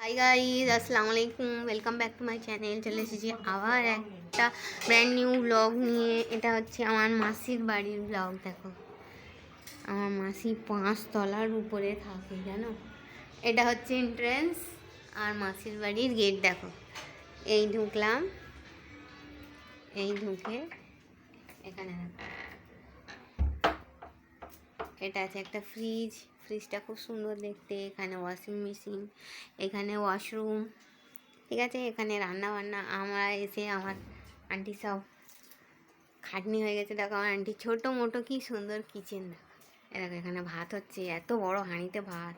Hi guys, আসসালামু আলাইকুম। Welcome back to my channel. চলে এসেছি আবার একটা ব্র্যান্ড নিউ ব্লগ নিয়ে। এটা হচ্ছে আমার মাসির বাড়ির ব্লগ। দেখো, আমার মাসি 5 তলার উপরে থাকে, জানো। এটা হচ্ছে এন্ট্রেন্স আর মাসির বাড়ির গেট। দেখো, এই ঢুকলাম, এই ঢুকে এখানে দেখো এটা আছে একটা ফ্রিজ। ফ্রিজটা খুব সুন্দর দেখতে। এখানে ওয়াশিং মেশিন, এখানে ওয়াশরুম, ঠিক আছে। এখানে রান্না বান্না। আমরা এসে আমার আন্টি সব খাটনি হয়ে গেছে। দেখো আমার আন্টি ছোটো মোটো কি সুন্দর কিচেন। দেখো এখানে ভাত হচ্ছে, এত বড় হাঁড়িতে ভাত।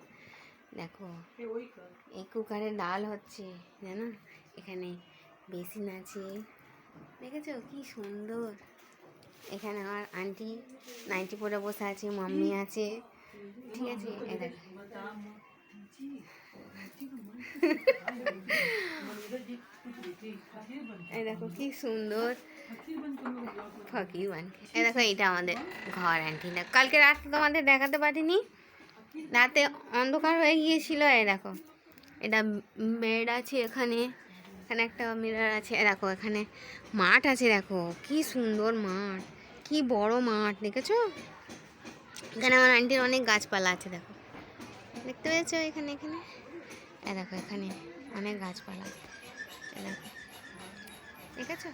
দেখো এই কুকারে ডাল হচ্ছে, জানো। এখানে বেসিন আছে, দেখেছো কি সুন্দর। এখানে আমার আন্টি নাইটি পরে বসে আছে, মাম্মি আছে, ঠিক আছে। এই দেখো এই দেখো কি সুন্দর ফকির বানকে। এই দেখো এইটা আমাদের ঘর। আন্টি না, কালকে রাতে তোমাদের দেখাতে পারিনি, রাতে অন্ধকার হয়ে গিয়েছিল। এই দেখো এটা বেড আছে, এখানে এখানে একটা মিরর আছে। দেখো এখানে মাঠ আছে, দেখো কি সুন্দর মাঠ, কি বড় মাঠ, দেখেছো। এখানে আমার আন্টির অনেক গাছপালা আছে, দেখো দেখতে পেয়েছো। এখানে এখানে দেখো এখানে অনেক গাছপালা, দেখো দেখেছো।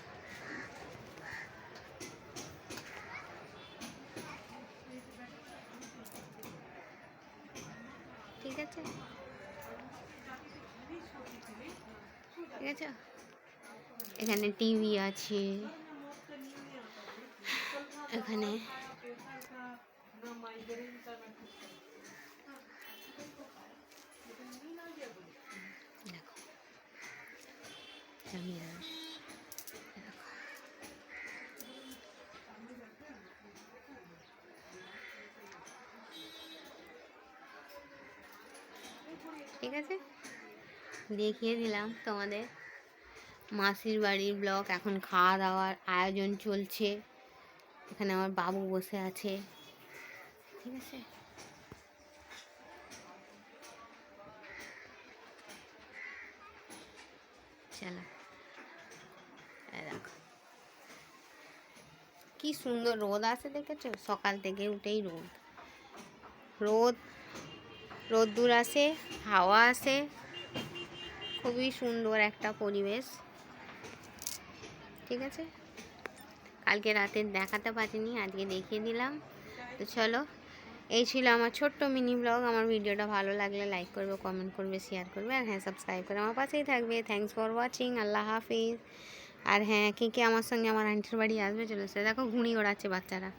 ঠিক আছে, ঠিক আছে। এখানে টিভি আছে, এখানে দেখো মিরর। ঠিক আছে, দেখিয়ে দিলাম তোমাদের মাসির বাড়ির ব্লগ। এখন খাওয়া দাওয়ার আয়োজন চলছে। এখানে আমার বাবু বসে আছে, ঠিক আছে। চলো, দেখো কি সুন্দর রোদ আছে, দেখেছো। সকাল থেকে উঠেই রোদ রোদ রোদ্দুর আসে, হাওয়া আসে, খুবই সুন্দর একটা পরিবেশ, ঠিক আছে। কালকে রাতে দেখাতে পারিনি, আজকে দেখিয়ে দিলাম। তো চলো, এই ছিল আমার ছোট্ট মিনি ব্লগ। আমার ভিডিওটা ভালো লাগলে লাইক করবে, কমেন্ট করবে, শেয়ার করবে, আর হ্যাঁ সাবস্ক্রাইব করে আমার পাশেই থাকবে। Thanks for watching. আল্লাহ হাফিজ। আর হ্যাঁ, কে আমার সঙ্গে আমার আন্টির বাড়ি আসবে চলে এসে। দেখো ঘুড়ি ওড়াচ্ছে বাচ্চারা,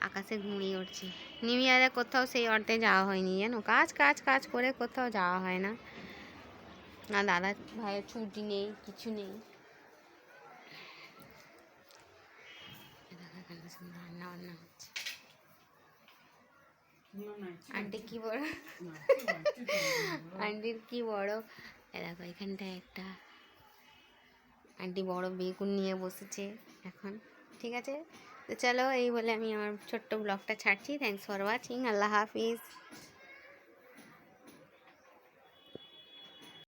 আকাশে ঘুড়ি উড়ছে। নিউ ইয়ারে কোথাও সেই অর্থে যাওয়া হয়নি, জানো। কাজ কাজ কাজ করে কোথাও যাওয়া হয় না। না দাদা ভাইয়ের ছুটি নেই, কিছু নেই। রান্না বান্না হচ্ছে। আন্টি কি বড়, আন্টির কি বড়। দেখো এখানটায় একটা আন্টি বড় বেগুন নিয়ে বসেছে এখন, ঠিক আছে। তো চলো, এই বলে আমি আমার ছোট্ট ব্লগটা ছাড়ছি। Thanks for watching. আল্লাহ হাফিজ।